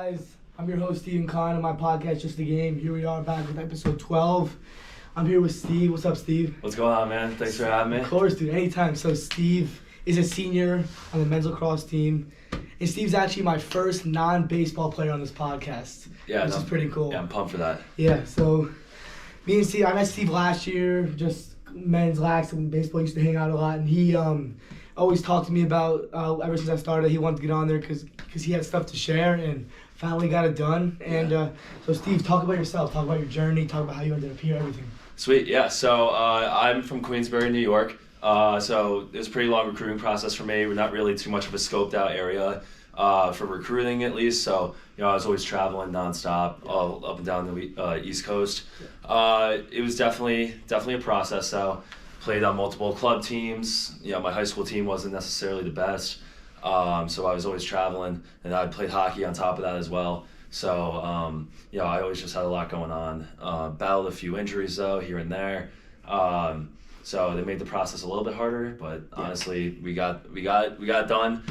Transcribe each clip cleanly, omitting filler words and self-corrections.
guys? I'm your host, Stephen on my podcast, Just a Game. Here we are back with episode 12. I'm here with Steve. What's up, Steve? What's going on, man? Thanks for having me. Of course, dude. Anytime. So Steve is a senior on the men's lacrosse team. And Steve's actually my first non-baseball player on this podcast. Yeah, which is pretty cool. Yeah, I'm pumped for that. Yeah, so me and Steve, I met Steve last year, just men's lax and baseball, used to hang out a lot, and he always talked to me about, ever since I started, he wanted to get on there because he had stuff to share, and finally got it done. And so Steve, talk about yourself, talk about your journey, talk about how you ended up here, everything. Sweet, yeah. So I'm from Queensbury, New York. So it was a pretty long recruiting process for me. We're not really too much of a scoped out area for recruiting, at least. So I was always traveling nonstop, all up and down the East Coast. It was definitely a process. So played on multiple club teams. My high school team wasn't necessarily the best, so I was always traveling, and I played hockey on top of that as well. So I always just had a lot going on. Battled a few injuries though here and there. So they made the process a little bit harder, but honestly, we got it done.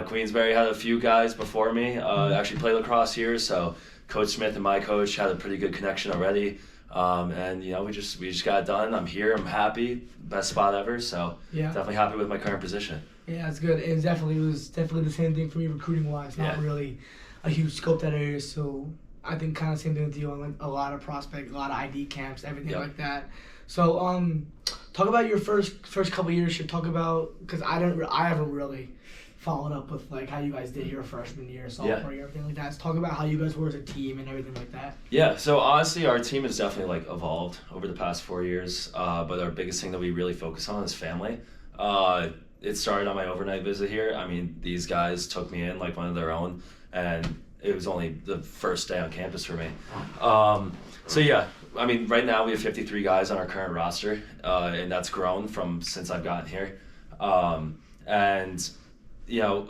Queensbury had a few guys before me actually play lacrosse here, so Coach Smith and my coach had a pretty good connection already. And we just got it done. I'm here. I'm happy. Best spot ever. So definitely happy with my current position. Yeah, it's good. It was definitely the same thing for me recruiting wise. Not really a huge scope that area. So I think kind of same thing with you on like a lot of prospect, a lot of ID camps, everything like that. So talk about your first couple years. Talk about, because I haven't really followed up with like how you guys did your freshman year, sophomore year, everything like that. So talk about how you guys were as a team and everything like that. Yeah, so honestly, our team has definitely like evolved over the past 4 years. But our biggest thing that we really focus on is family. It started on my overnight visit here. I mean, these guys took me in like one of their own, and it was only the first day on campus for me. I mean, right now we have 53 guys on our current roster, and that's grown from since I've gotten here.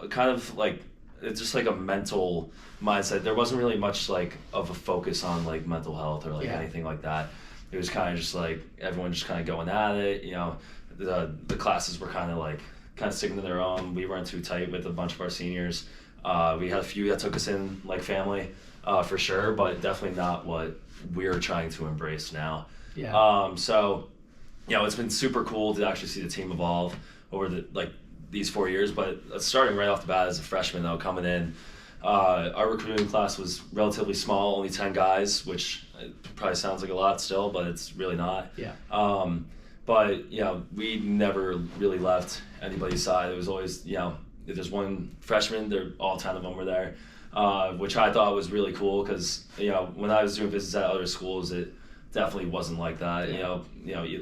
Kind of like, it's just like a mental mindset. There wasn't really much like of a focus on like mental health or like anything like that. It was kind of just like everyone just kind of going at it. The classes were kind of sticking to their own. We weren't too tight with a bunch of our seniors. We had a few that took us in like family, for sure, but definitely not what we're trying to embrace now. It's been super cool to actually see the team evolve over these 4 years, but starting right off the bat as a freshman though, coming in, our recruiting class was relatively small, only 10 guys, which probably sounds like a lot still, but it's really not. We never really left anybody's side. It was always, if there's one freshman, all 10 of them were there, which I thought was really cool because, when I was doing visits at other schools, it definitely wasn't like that. A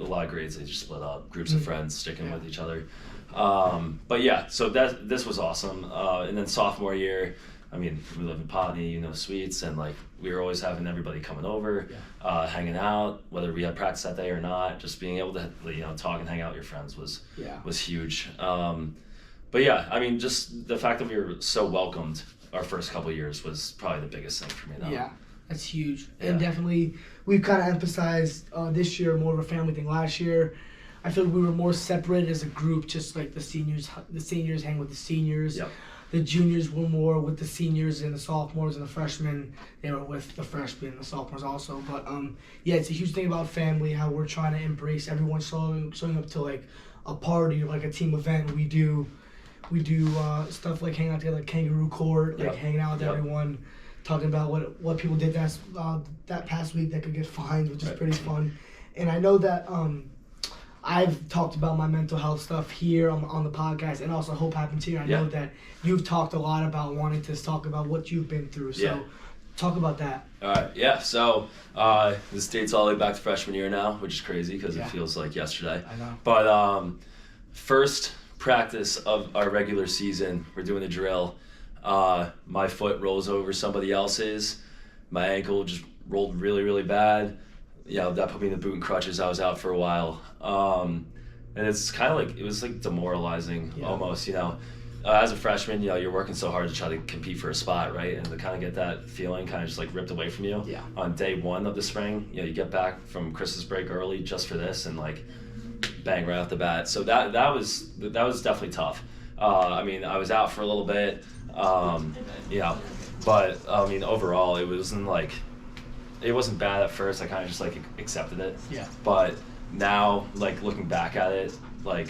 lot of grades, they just split up, groups of friends sticking with each other. So this was awesome. And then sophomore year, I mean, we live in Potney, Suites, and like we were always having everybody coming over, hanging out, whether we had practice that day or not. Just being able to talk and hang out with your friends was huge. I mean, just the fact that we were so welcomed our first couple of years was probably the biggest thing for me now. Yeah, that's huge. And definitely we've kind of emphasized this year more of a family thing. Last year, I feel like we were more separated as a group, just like the seniors hang with the seniors. The juniors were more with the seniors, and the sophomores and the freshmen, they were with the freshmen and the sophomores also. But it's a huge thing about family, how we're trying to embrace everyone showing up to like a party or like a team event. We do stuff like hanging out together, like kangaroo court, like hanging out with everyone, talking about what people did that past week that could get fined, which is pretty fun. And I know that I've talked about my mental health stuff here on the podcast, and also Hope Happens Here. I know that you've talked a lot about wanting to talk about what you've been through. So talk about that. All right, so this dates all the way back to freshman year now, which is crazy because it feels like yesterday. I know. But first practice of our regular season, we're doing a drill. My foot rolls over somebody else's. My ankle just rolled really, really bad. That put me in the boot and crutches. I was out for a while. And it's kind of like, it was like demoralizing almost, as a freshman, you're working so hard to try to compete for a spot, right? And to kind of get that feeling kind of just like ripped away from you on day one of the spring. You get back from Christmas break early just for this, and like bang right off the bat. So that was definitely tough. I mean, I was out for a little bit. But I mean, overall, it wasn't bad at first. I kind of just like accepted it. Yeah. But now, like looking back at it, like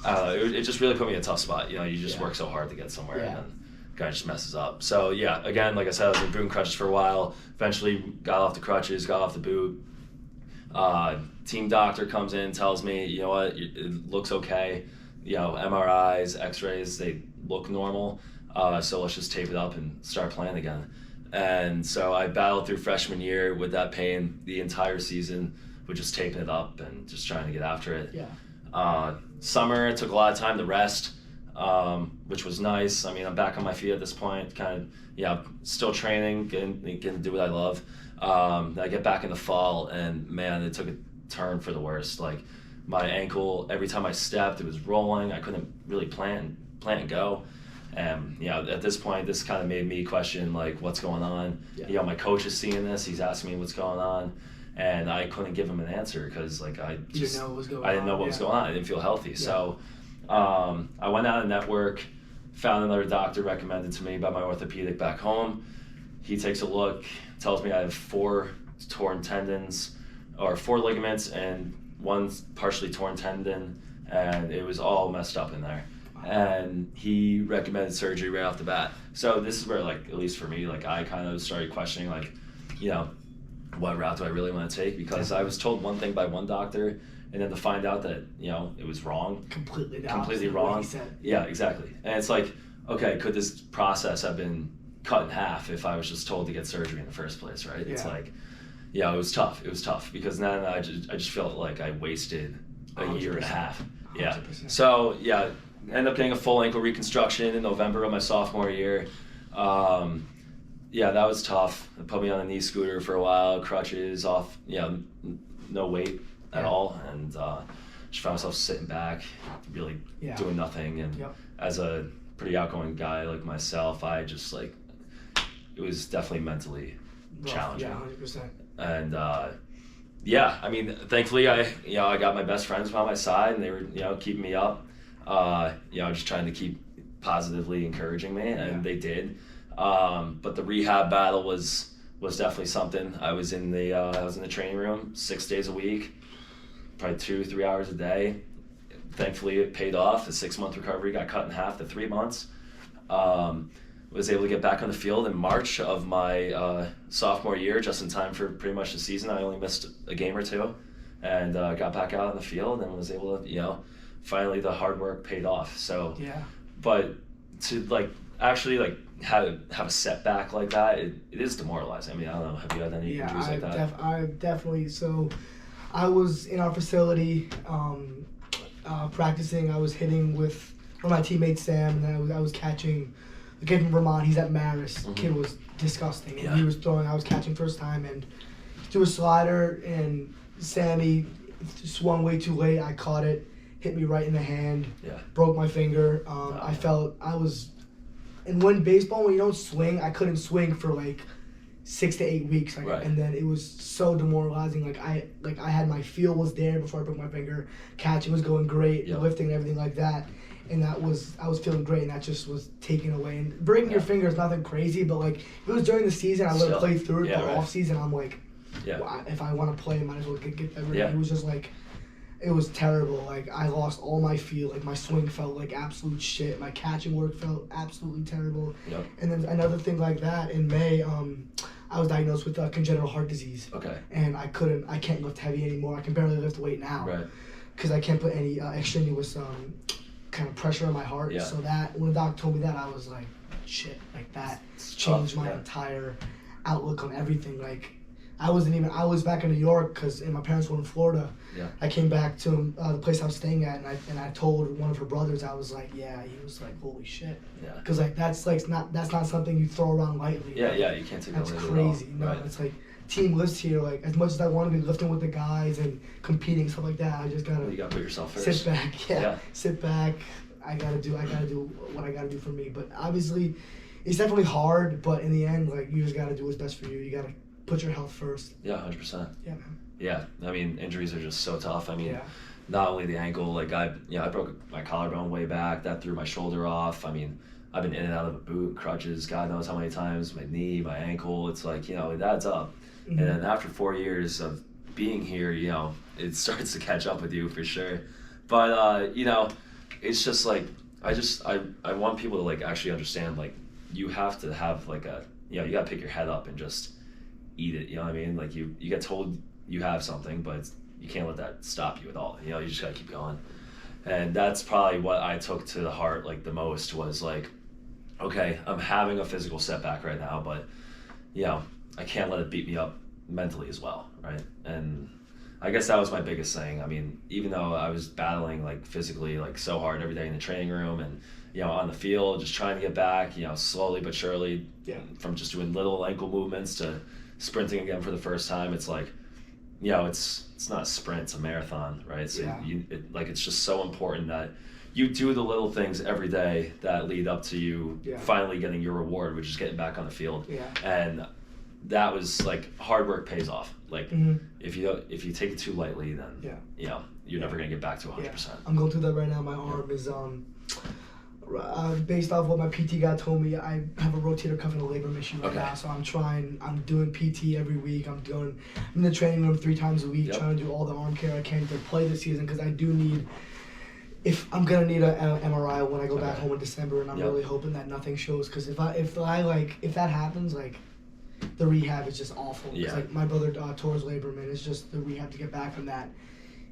I don't know, it just really put me in a tough spot. You know, you just work so hard to get somewhere, and then kind of just messes up. So yeah, again, like I said, I was in boot and crutches for a while. Eventually, got off the crutches, got off the boot. Team doctor comes in, tells me, you know what, it looks okay. You know, MRIs, X-rays, they look normal. So let's just tape it up and start playing again. And so I battled through freshman year with that pain the entire season, with just taping it up and just trying to get after it. Yeah. Summer, it took a lot of time to rest, which was nice. I mean, I'm back on my feet at this point, kind of, still training, getting to do what I love. I get back in the fall, and man, it took a turn for the worst. Like my ankle, every time I stepped, it was rolling. I couldn't really plant and go. And at this point, this kind of made me question like what's going on. Yeah. My coach is seeing this. He's asking me what's going on, and I couldn't give him an answer because like I didn't know what was going on. I didn't feel healthy. Yeah. So I went out of network, found another doctor recommended to me by my orthopedic back home. He takes a look, tells me I have 4 torn tendons, or 4 ligaments, and 1 partially torn tendon, and it was all messed up in there. And he recommended surgery right off the bat. So this is where, like, at least for me, like, I kind of started questioning, like, what route do I really want to take? Because I was told one thing by one doctor, and then to find out that, it was wrong. Completely wrong. Yeah, exactly. And it's like, okay, could this process have been cut in half if I was just told to get surgery in the first place, right? Yeah. It's like, it was tough. It was tough because then I just felt like I wasted a year and a half. Yeah. 100%. So, ended up getting a full ankle reconstruction in November of my sophomore year. That was tough. It put me on a knee scooter for a while, crutches off, no weight at all, and just found myself sitting back, really doing nothing. And as a pretty outgoing guy like myself, I just like, it was definitely mentally challenging. Yeah, 100%. And I mean, thankfully I got my best friends by my side, and they were keeping me up. Just trying to keep positively encouraging me, and they did. But the rehab battle was definitely something. I was in the training room 6 days a week, probably 2-3 hours a day. Thankfully, it paid off. The 6-month recovery got cut in half to 3 months. Was able to get back on the field in March of my sophomore year, just in time for pretty much the season. I only missed a game or 2, and got back out on the field and was able to, finally the hard work paid off. So, but to actually have a setback like that, it is demoralizing. I mean, I don't know. Have you had any injuries like that? I definitely. So, I was in our facility practicing. I was hitting with one of my teammates, Sam, and I was catching. The kid from Vermont, he's at Marist. The kid was disgusting. And he was throwing, I was catching first time, and threw a slider, and Sammy swung way too late. I caught it, hit me right in the hand, broke my finger. And when baseball, when you don't swing, I couldn't swing for 6 to 8 weeks. And then it was so demoralizing. I had my feel was there before I broke my finger. Catching was going great, lifting and everything like that. And I was feeling great, and that just was taken away. And breaking your finger is nothing crazy, but if it was during the season, I would have played through it. But off season, I'm like, well, if I want to play, I might as well get that rid of it. It was just it was terrible. I lost all my feel. My swing felt like absolute shit. My catching work felt absolutely terrible. And then another thing like that, in May, I was diagnosed with congenital heart disease. Okay. And I can't lift heavy anymore. I can barely lift weight now. Right. Because I can't put any extraneous kind of pressure on my heart. Yeah. So that when the doc told me that, I was like, shit, that changed my entire outlook on everything. I was back in New York because my parents were in Florida. Yeah. I came back to the place I was staying at, and I told one of her brothers, I was like, he was like, holy shit. Yeah. Because that's not something you throw around lightly. Yeah, you can't take that lightly. That's crazy. No, right. It's team lifts here. As much as I want to be lifting with the guys and competing stuff like that, I just gotta. You gotta put yourself first. Sit back. Sit back. I gotta do what I gotta do for me. But obviously, it's definitely hard. But in the end, you just gotta do what's best for you. You gotta put your health first. Yeah, 100%. Yeah, man. Yeah, I mean, injuries are just so tough. I mean, not only the ankle, I broke my collarbone way back. That threw my shoulder off. I mean, I've been in and out of a boot, crutches, God knows how many times, my knee, my ankle. It's like, it adds up. And then after 4 years of being here, it starts to catch up with you for sure. But, it's just like, I want people to like actually understand, like, you have to have like you got to pick your head up and just eat it. You know what I mean? Like you get told you have something, but you can't let that stop you at all. You just got to keep going. And that's probably what I took to the heart like the most was like, okay, I'm having a physical setback right now, but I can't let it beat me up mentally as well, right? And I guess that was my biggest thing. I mean, even though I was battling like physically like so hard every day in the training room and on the field, just trying to get back, slowly but surely, from just doing little ankle movements to sprinting again for the first time. It's like, it's not a sprint, it's a marathon, right? So it's just so important that you do the little things every day that lead up to you finally getting your reward, which is getting back on the field. And that was like hard work pays off. Like if you take it too lightly, then you're never gonna get back to 100%. I'm going through that right now. My arm is based off what my PT guy told me, I have a rotator cuff and a labrum issue right now. So I'm doing PT every week. I'm in the training room 3 times a week, trying to do all the arm care I can to play this season because I do need. If I'm gonna need an MRI when I go back home in December, and I'm really hoping that nothing shows, because if that happens, like the rehab is just awful. It's like my brother tore his labrum, and it's just the rehab to get back from that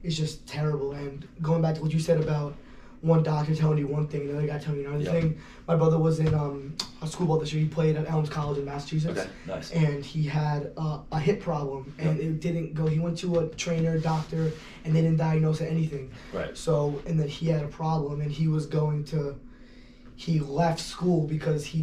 is just terrible. And going back to what you said about one doctor telling you one thing, another guy telling you another thing. My brother was in a school ball this year. He played at Elms College in Massachusetts. Okay, nice. And he had a hip problem, and it didn't go. He went to a trainer, doctor, and they didn't diagnose anything. Right. So, and then he had a problem, and he left school because he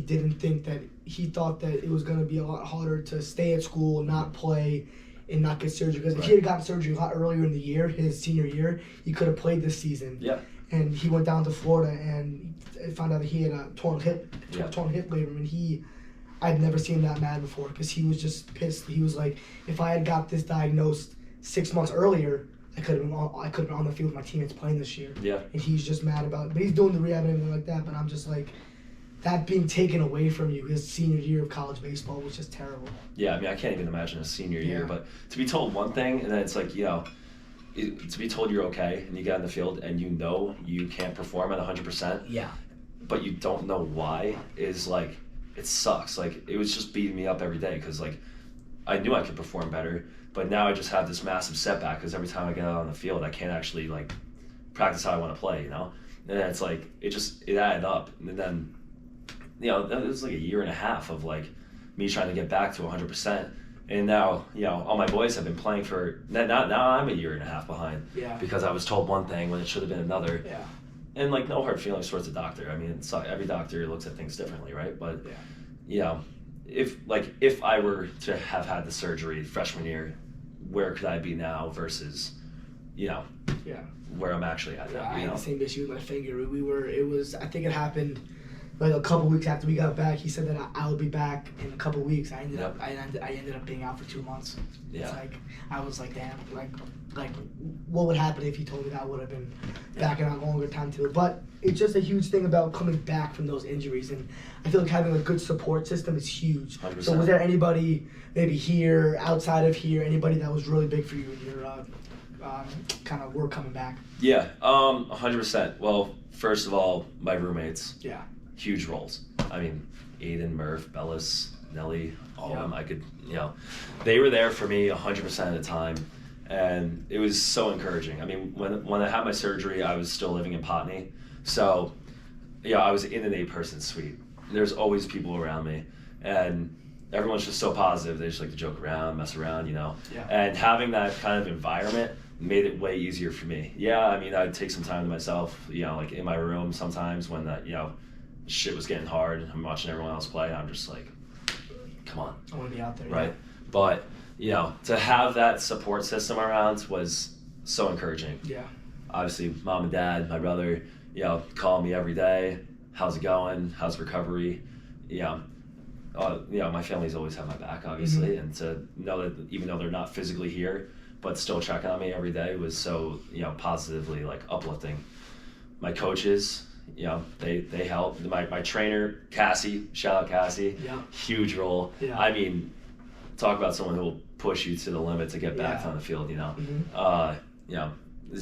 thought that it was going to be a lot harder to stay at school, not play, and not get surgery. Because if he had gotten surgery a lot earlier in the year, his senior year, he could have played this season. Yeah. And he went down to Florida and found out that he had a torn hip labrum, and I'd never seen him that mad before because he was just pissed. He was like, if I had got this diagnosed 6 months earlier, I could have been on the field with my teammates playing this year. Yeah. And he's just mad about it. But he's doing the rehab and everything like that. But I'm just like, that being taken away from you his senior year of college baseball was just terrible. Yeah, I mean, I can't even imagine a senior year. But to be told one thing and then it's like, to be told you're okay and you get on the field and you can't perform at 100%. Yeah. But you don't know why is like, it sucks. Like, it was just beating me up every day because like, I knew I could perform better, but now I just have this massive setback because every time I get out on the field, I can't actually like practice how I want to play, And then it's like, it added up. And then, it was like a year and a half of like me trying to get back to 100%. And now, all my boys have been playing for, now I'm a year and a half behind. Yeah. Because I was told one thing when it should have been another. Yeah. And like, no hard feelings towards the doctor. I mean, every doctor looks at things differently, right? But, if I were to have had the surgery freshman year, where could I be now versus, where I'm actually at now? I had the same issue with my finger. I think it happened like a couple weeks after we got back. He said that I would be back in a couple weeks. I ended up being out for 2 months. Yeah. It's like, I was like, damn, like what would happen if he told me that I would have been back in a longer time too. But it's just a huge thing about coming back from those injuries, and I feel like having a good support system is huge. 100%. So was there anybody maybe here, outside of here, anybody that was really big for you in your kind of work coming back? Yeah, 100%. Well, first of all, my roommates. Yeah. Huge roles. I mean, Aiden, Murph, Bellis, Nelly, all of them. I could, they were there for me 100% of the time, and it was so encouraging. I mean, when I had my surgery, I was still living in Potney, so I was in an 8-person suite. There's always people around me, and everyone's just so positive. They just like to joke around, mess around, Yeah. And having that kind of environment made it way easier for me. Yeah, I mean, I'd take some time to myself, like in my room sometimes when that, shit was getting hard. I'm watching everyone else play. I'm just like, come on. I want to be out there. Right. But, to have that support system around was so encouraging. Yeah. Obviously, mom and dad, my brother, calling me every day. How's it going? How's recovery? My family's always had my back, obviously. And to know that even though they're not physically here, but still checking on me every day was so, positively like uplifting. My coaches, you know, they helped. My trainer, Cassie, shout out Cassie, huge role. Yeah. I mean, talk about someone who will push you to the limit to get back on the field, you know. You know,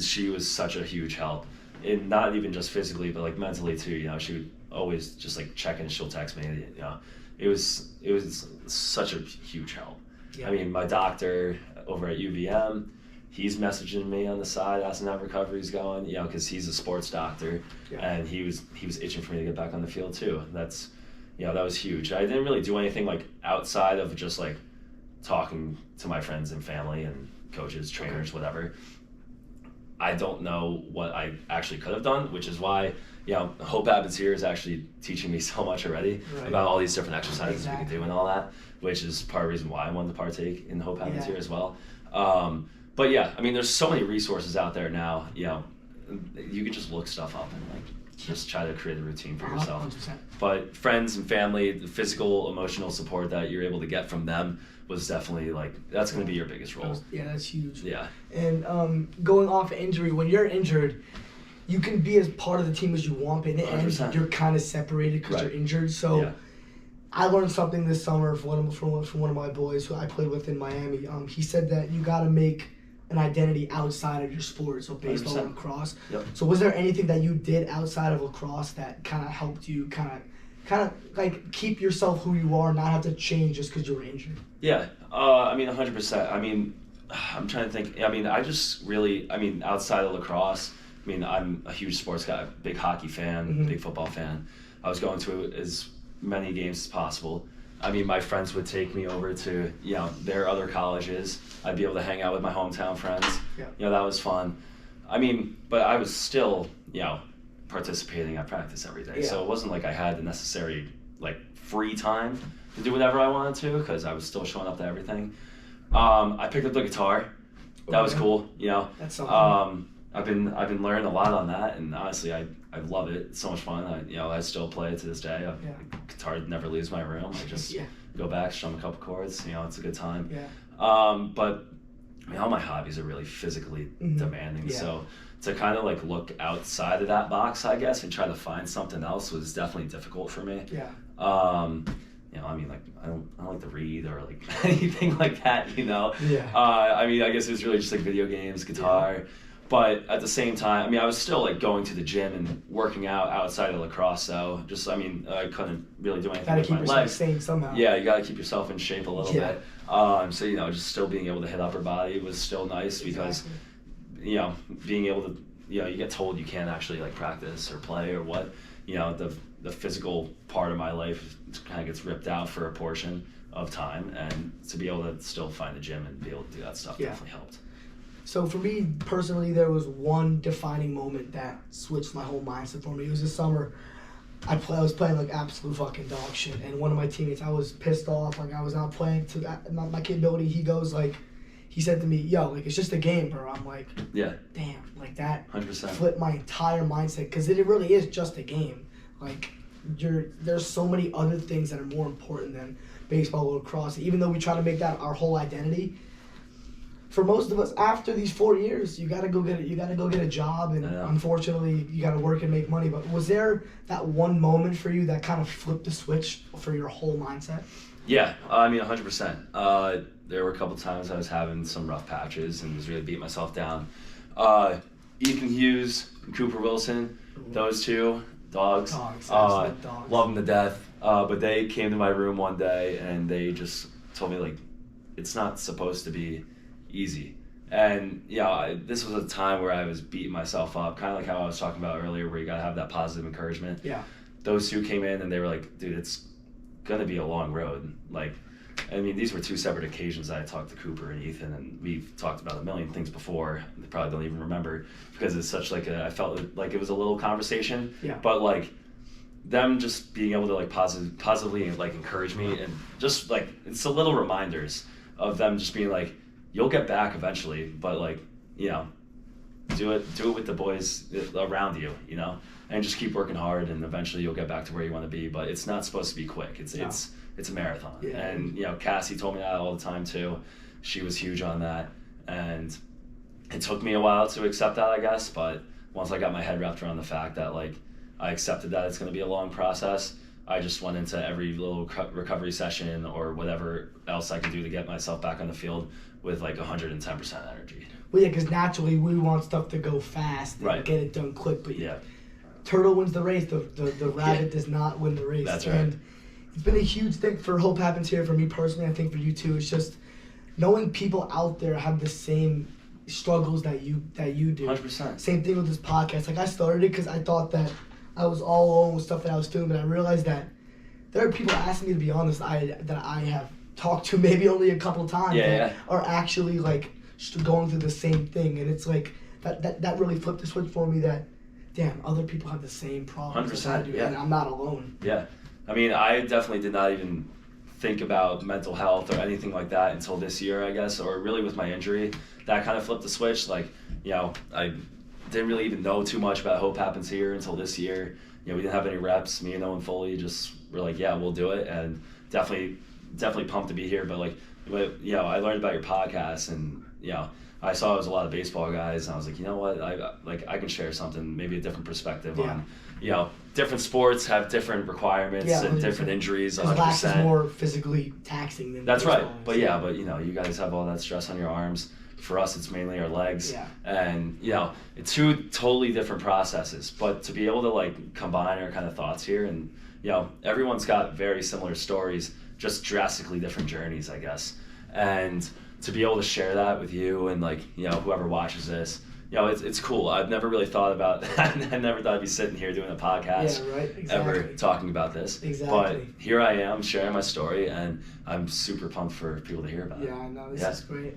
she was such a huge help. And not even just physically, but like mentally too, you know. She would always just like check in, she'll text me, you know. It was such a huge help. Yeah. I mean, my doctor over at UVM, he's messaging me on the side, asking how recovery's going, you know, because he's a sports doctor, and he was itching for me to get back on the field too. That's, you know, that was huge. I didn't really do anything like outside of just like talking to my friends and family and coaches, trainers, whatever. I don't know what I actually could have done, which is why, you know, Hope Habits Here is actually teaching me so much already about all these different exercises we can do and all that, which is part of the reason why I wanted to partake in Hope Habits Here as well. But yeah, I mean, there's so many resources out there now, you know, you can just look stuff up and like just try to create a routine for yourself. 100%. But friends and family, the physical, emotional support that you're able to get from them was definitely like, that's going to be your biggest role. Yeah, that's huge. Yeah. And going off injury, when you're injured, you can be as part of the team as you want, but in the end, you're kind of separated because you're injured. So I learned something this summer from one of my boys who I played with in Miami. He said that you got to make an identity outside of your sport, so baseball and lacrosse. Yep. So was there anything that you did outside of lacrosse that kind of helped you kind of like keep yourself who you are, not have to change just because you were injured? Yeah, I mean 100%. I mean, I'm trying to think. I mean, I just really, I mean, outside of lacrosse, I mean, I'm a huge sports guy, big hockey fan, big football fan. I was going to as many games as possible. I mean, my friends would take me over to, you know, their other colleges. I'd be able to hang out with my hometown friends. Yeah. You know, that was fun. I mean, but I was still, you know, participating at practice every day. So it wasn't like I had the necessary, like, free time to do whatever I wanted to, because I was still showing up to everything. I picked up the guitar. That was cool, you know. That's something. I've been learning a lot on that, and honestly, I love it. It's so much fun. I still play it to this day. The guitar never leaves my room. I just go back, strum a couple chords. You know, it's a good time. Yeah. But I mean, all my hobbies are really physically demanding. Yeah. So to kind of like look outside of that box, I guess, and try to find something else was definitely difficult for me. Yeah. You know, I mean, like, I don't like to read or like anything like that. You know. Yeah. I mean, I guess it was really just like video games, guitar. Yeah. But at the same time, I mean, I was still like going to the gym and working out outside of lacrosse. So just, I mean, I couldn't really do anything with my legs. Gotta keep yourself sane somehow. Yeah, you gotta keep yourself in shape a little bit. So, you know, just still being able to hit upper body was still nice because, you know, being able to, you know, you get told you can't actually like practice or play or what, you know, the physical part of my life kind of gets ripped out for a portion of time, and to be able to still find the gym and be able to do that stuff definitely helped. So for me personally, there was one defining moment that switched my whole mindset for me. It was this summer. I was playing like absolute fucking dog shit, and one of my teammates, I was pissed off. Like I was not playing to my capability. He said to me, "Yo, like it's just a game, bro." I'm like, "Yeah, damn, like that." 100%. Flipped my entire mindset because it really is just a game. Like there's so many other things that are more important than baseball or lacrosse. Even though we try to make that our whole identity. For most of us, after these 4 years, you gotta go get a job, and unfortunately, you gotta work and make money. But was there that one moment for you that kind of flipped the switch for your whole mindset? Yeah, I mean, 100%. There were a couple times I was having some rough patches and was really beating myself down. Ethan Hughes and Cooper Wilson, those two dogs, love them to death. But they came to my room one day and they just told me like, it's not supposed to be easy. And this was a time where I was beating myself up, kind of like how I was talking about earlier, where you gotta have that positive encouragement. Yeah. Those two came in and they were like, dude, it's gonna be a long road. Like, I mean, these were two separate occasions that I talked to Cooper and Ethan, and we've talked about a million things before. They probably don't even remember because it's such like I felt like it was a little conversation. Yeah. But like them just being able to like positively like encourage me, and just like it's a little reminders of them just being like, you'll get back eventually, but like, do it with the boys around you, and just keep working hard, and eventually you'll get back to where you want to be. But it's not supposed to be quick. It's a marathon. Yeah. And Cassie told me that all the time too. She was huge on that, and it took me a while to accept that, I guess. But once I got my head wrapped around the fact that like I accepted that it's going to be a long process. I just went into every little recovery session or whatever else I could do to get myself back on the field with like 110% energy. Well, yeah, because naturally we want stuff to go fast and Right. get it done quick. But Yeah. turtle wins the race. The rabbit does not win the race. That's right. And it's been a huge thing for Hope Happens Here, for me personally. I think for you too. It's just knowing people out there have the same struggles that you do. 100%. Same thing with this podcast. Like I started it because I thought that I was all alone with stuff that I was doing, but I realized that there are people asking me to be honest that I have talked to maybe only a couple times that are actually like going through the same thing, and it's like that really flipped the switch for me that damn, other people have the same problems as I do, and I'm not alone. Yeah. I mean, I definitely did not even think about mental health or anything like that until this year, I guess, or really with my injury. That kind of flipped the switch. Like, you know, I didn't really even know too much about Hope Happens Here until this year. You know, we didn't have any reps. Me and Owen Foley just were like, yeah, we'll do it. And definitely pumped to be here. But like, you know, I learned about your podcast, and, you know, I saw it was a lot of baseball guys, and I was like, you know what, I can share something, maybe a different perspective on, you know, different sports have different requirements and different injuries. 100%. Lacrosse is more physically taxing than That's baseball. right, but yeah, but you know, you guys have all that stress on your arms. For us, it's mainly our legs, and you know, it's two totally different processes. But to be able to like combine our kind of thoughts here, and you know, everyone's got very similar stories, just drastically different journeys, I guess, and to be able to share that with you and like, you know, whoever watches this, you know, it's cool. I've never really thought about I never thought I'd be sitting here doing a podcast ever talking about this. Exactly. But here I am sharing my story, and I'm super pumped for people to hear about it. Yeah, I know, this is great.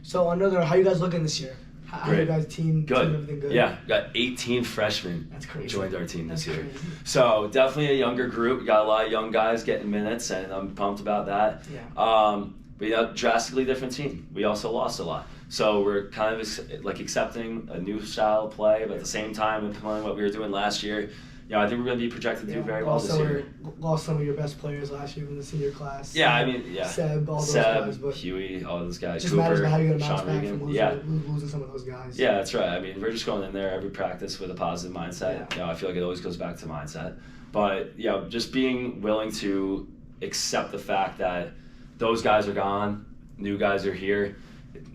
So how you guys looking this year? How you guys team everything good? Yeah, got 18 freshmen joined our team this year. Crazy. So definitely a younger group. We got a lot of young guys getting minutes, and I'm pumped about that. Yeah. But yeah, drastically different team. We also lost a lot. So we're kind of like accepting a new style of play, but at the same time implementing what we were doing last year. You know, I think we're going to be projected to do very well this year. Lost some of your best players last year from the senior class. Yeah, I mean, Seb, all those guys. But Huey, all those guys. It just matters about how you're going to bounce back from losing some of those guys. Yeah, that's right. I mean, we're just going in there every practice with a positive mindset. Yeah. You know, I feel like it always goes back to mindset. But, you know, just being willing to accept the fact that those guys are gone, new guys are here.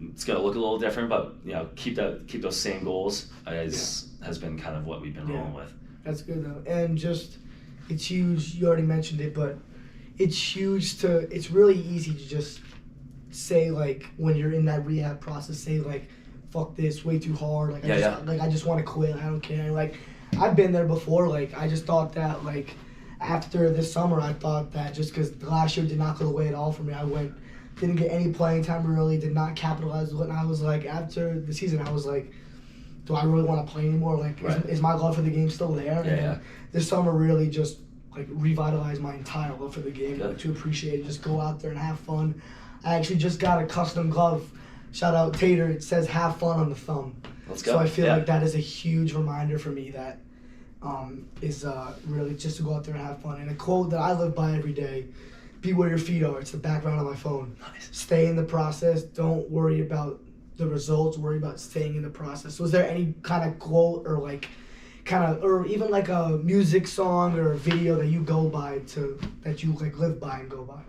It's going to look a little different, but, you know, keep those same goals has been kind of what we've been rolling with. That's good though, and just it's huge. You already mentioned it, but it's huge it's really easy to just say like when you're in that rehab process, say like, "Fuck this, way too hard." Like I just want to quit. I don't care. Like I've been there before. Like I just thought that like after this summer, I thought that just because the last year did not go the way at all for me, didn't get any playing time really, did not capitalize on it. And I was like, after the season, I was like, do I really want to play anymore? Like, is my love for the game still there? And this summer really just like revitalized my entire love for the game, like, to appreciate it, just go out there and have fun. I actually just got a custom glove. Shout out Tater. It says "Have fun" on the thumb. Let's go. So I feel like that is a huge reminder for me that is really just to go out there and have fun. And a quote that I live by every day: "Be where your feet are." It's the background of my phone. Nice. Stay in the process. Don't worry about the results. Worry about staying in the process. Was there any kind of quote or like or even like a music song or a video that you go by that you like live by and go by?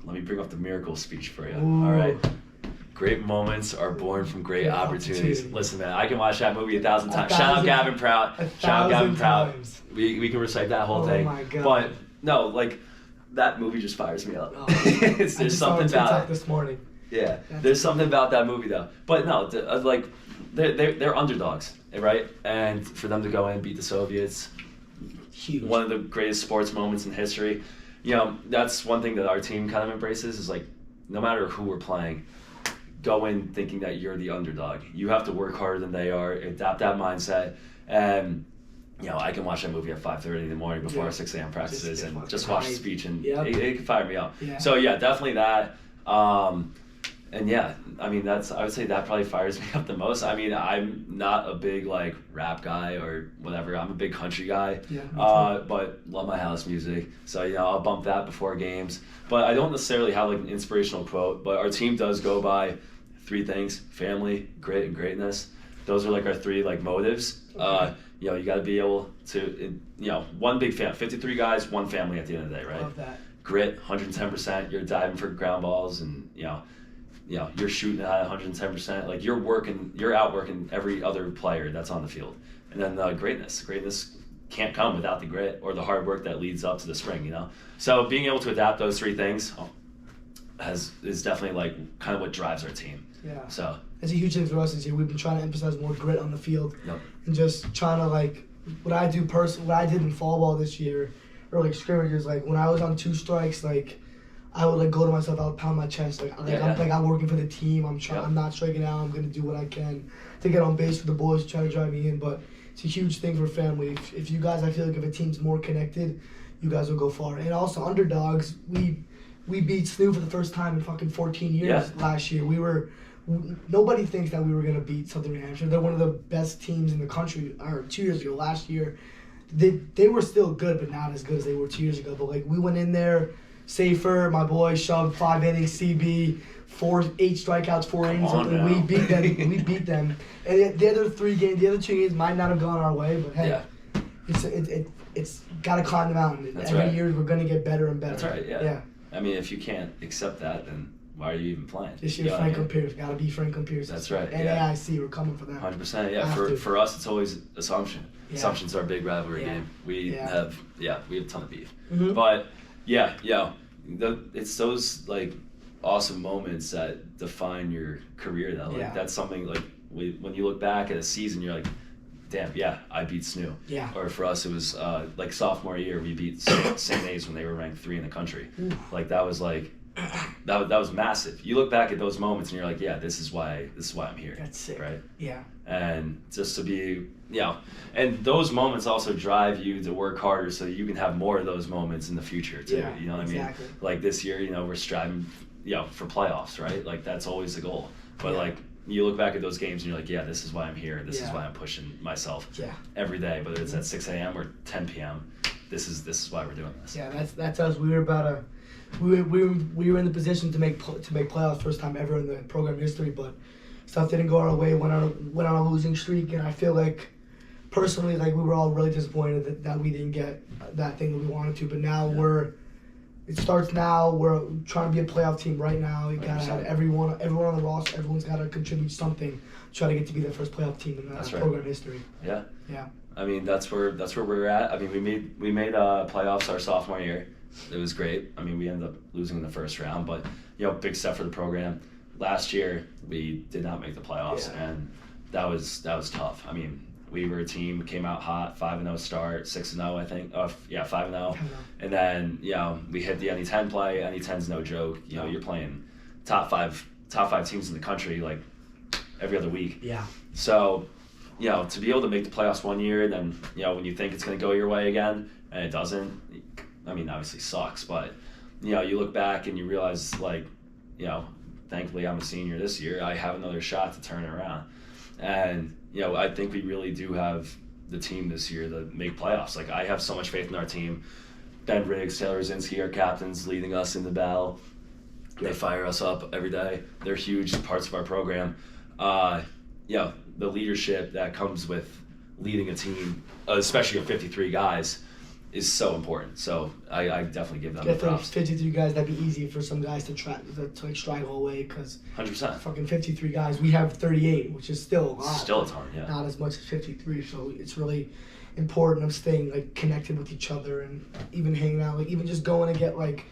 Let me bring up the miracle speech for you. Ooh. All right. Great moments are born from great opportunities. Listen, man, I can watch that movie 1,000 times. Shout out Gavin Prout. Shout out Gavin Prout. We can recite that whole thing. My God. But no, like that movie just fires me up. Oh, there's something about it. This morning. Yeah, there's something about that movie though. But no, like they're underdogs, right? And for them to go in and beat the Soviets, huge. One of the greatest sports moments in history. You know, that's one thing that our team kind of embraces is like, no matter who we're playing, go in thinking that you're the underdog. You have to work harder than they are, adapt that mindset, and you know, I can watch that movie at 5:30 in the morning before our 6 a.m. practices and just watch the speech, and it can fire me up. Yeah. So yeah, definitely that. And yeah, I mean, I would say that probably fires me up the most. I mean, I'm not a big like rap guy or whatever. I'm a big country guy. Yeah, but love my house music. So, you know, I'll bump that before games. But I don't necessarily have like an inspirational quote, but our team does go by 3 things: family, grit, and greatness. those are like our three like motives. Okay. You know, you got to be able to, you know, one big family, 53 guys, one family at the end of the day, right? Love that. Grit, 110%. You're diving for ground balls, and you know, you're shooting at 110%. Like you're outworking every other player that's on the field. And then greatness can't come without the grit or the hard work that leads up to the spring. You know, so being able to adapt those three things is definitely like kind of what drives our team. Yeah. So it's a huge thing for us this year. We've been trying to emphasize more grit on the field, and just trying to like what I did in fall ball this year, or like scrimmages. Like when I was on 2 strikes, like I would like go to myself, I would pound my chest, I'm working for the team. I'm not striking out. I'm gonna do what I can to get on base for the boys, to try to drive me in. But it's a huge thing for family. If you guys, I feel like if a team's more connected, you guys will go far. And also underdogs, we beat SNU for the first time in fucking 14 years last year. Nobody thinks that we were gonna beat Southern New Hampshire. They're one of the best teams in the country. Or 2 years ago, last year, they were still good, but not as good as they were 2 years ago. But like we went in there. Safer, my boy shoved 5 innings, CB, 8 strikeouts, 4 innings. We beat them. And the other 2 games might not have gone our way, but hey, it's got to climb the mountain. Every year we're gonna get better and better. That's right. Yeah. I mean, if you can't accept that, then why are you even playing? This year, Franklin Pierce. Got to be Franklin Pierce. That's right. And AIC, we're coming for them. 100%. Yeah. For us, it's always Assumption. Yeah. Assumption's our big rivalry game. We have a ton of beef. Mm-hmm. But it's those like awesome moments that define your career. Though, like that's something like when you look back at a season, you're like, damn, I beat SNU. Yeah. Or for us, it was like sophomore year, we beat St. A's when they were ranked 3 in the country. Ooh. Like that was like that was massive. You look back at those moments and you're like, this is why I'm here. That's sick. Right? Yeah. And just to be, and those moments also drive you to work harder so you can have more of those moments in the future too. Yeah, you know what I mean? Like this year, we're striving, for playoffs, right? Like that's always the goal. But like you look back at those games and you're like, this is why I'm here. This is why I'm pushing myself every day, whether it's at 6 a.m. or 10 p.m. This is why we're doing this. Yeah, that's us. We were in the position to make playoffs first time ever in the program history, but stuff didn't go our way. Went on a losing streak, and I feel like personally, like we were all really disappointed that we didn't get that thing that we wanted to. But now it starts now. We're trying to be a playoff team right now. You gotta have everyone on the roster. Everyone's got to contribute something. Try to get to be the first playoff team in program history. Yeah. Yeah. I mean that's where we're at. I mean we made playoffs our sophomore year. It was great. I mean, we ended up losing in the first round, but big step for the program. Last year, we did not make the playoffs, and that was tough. I mean, we were a team, came out hot, 5-0 start, 6-0, I think. 5-0, and then we hit the NE10 play. NE10's no joke. You're playing top five teams in the country like every other week. Yeah. So, to be able to make the playoffs one year, and then when you think it's going to go your way again and it doesn't. I mean, obviously sucks, but, you look back and you realize, like, thankfully I'm a senior this year. I have another shot to turn it around. And, I think we really do have the team this year to make playoffs. Like, I have so much faith in our team. Ben Riggs, Taylor Zinski, our captains, leading us in the battle. They fire us up every day. They're huge parts of our program. The leadership that comes with leading a team, especially of 53 guys, is so important. So I definitely give them the props. 53 guys, that'd be easy for some guys to straggle away because 100%. Fucking 53 guys. We have 38, which is still a lot. Still a ton, Not as much as 53. So it's really important of staying like connected with each other and even hanging out, like even just going and get like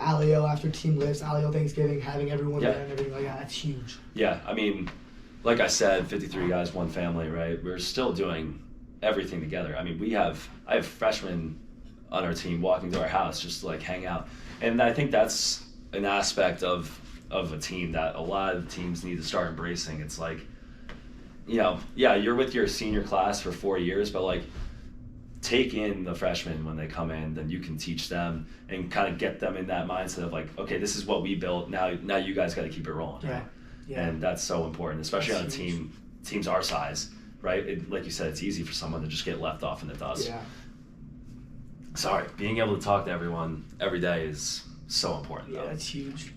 Alio after team lifts, Alio Thanksgiving, having everyone there and everything like that. That's huge. Yeah, I mean, like I said, 53 guys, one family, right? We're still doing everything together. I mean, I have freshmen on our team walking to our house just to like hang out, and I think that's an aspect of a team that a lot of teams need to start embracing. It's like, you're with your senior class for 4 years, but like take in the freshmen when they come in, then you can teach them and kind of get them in that mindset of like, okay, this is what we built. Now you guys got to keep it rolling. Yeah. And that's so important, especially on a teams our size. Right? Like you said, it's easy for someone to just get left off in the dust. Yeah. Sorry, being able to talk to everyone every day is so important. Yeah, that's huge.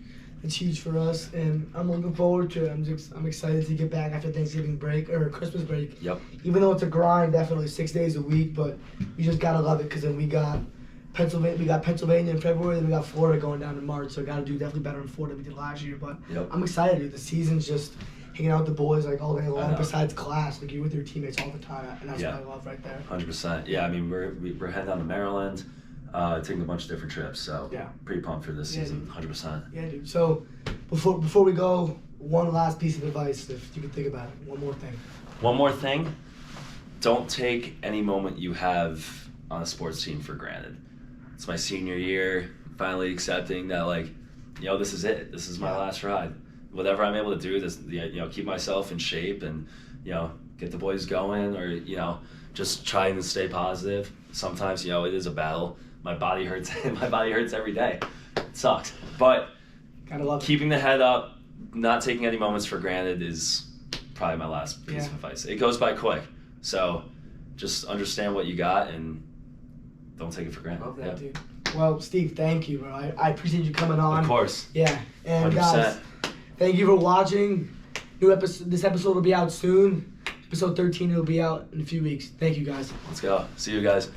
It's huge for us, and I'm looking forward to it. I'm excited to get back after Thanksgiving break or Christmas break. Yep. Even though it's a grind, definitely 6 days a week, but you just gotta love it because then we got Pennsylvania in February, then we got Florida going down in March. So gotta do definitely better in Florida than we did last year. But I'm excited, dude. The season's just hanging out with the boys like all day long. Besides class, like you're with your teammates all the time, and that's what I love right there. 100%. Yeah, I mean we're heading down to Maryland. Taking a bunch of different trips, so pretty pumped for this season, 100%. Yeah, dude. So before we go, one last piece of advice, if you could think about it. One more thing. One more thing. Don't take any moment you have on a sports team for granted. It's my senior year, finally accepting that this is it. This is my last ride. Whatever I'm able to do, this keep myself in shape and get the boys going, or just trying to stay positive. Sometimes it is a battle. My body hurts. My body hurts every day. It sucks. But keeping the head up, not taking any moments for granted is probably my last piece of advice. It goes by quick. So just understand what you got and don't take it for granted. Love that, dude. Well, Steve, thank you, bro. I appreciate you coming on. Of course. Yeah. And 100%. guys, thank you for watching. This episode will be out soon. Episode 13 will be out in a few weeks. Thank you, guys. Let's go. See you guys.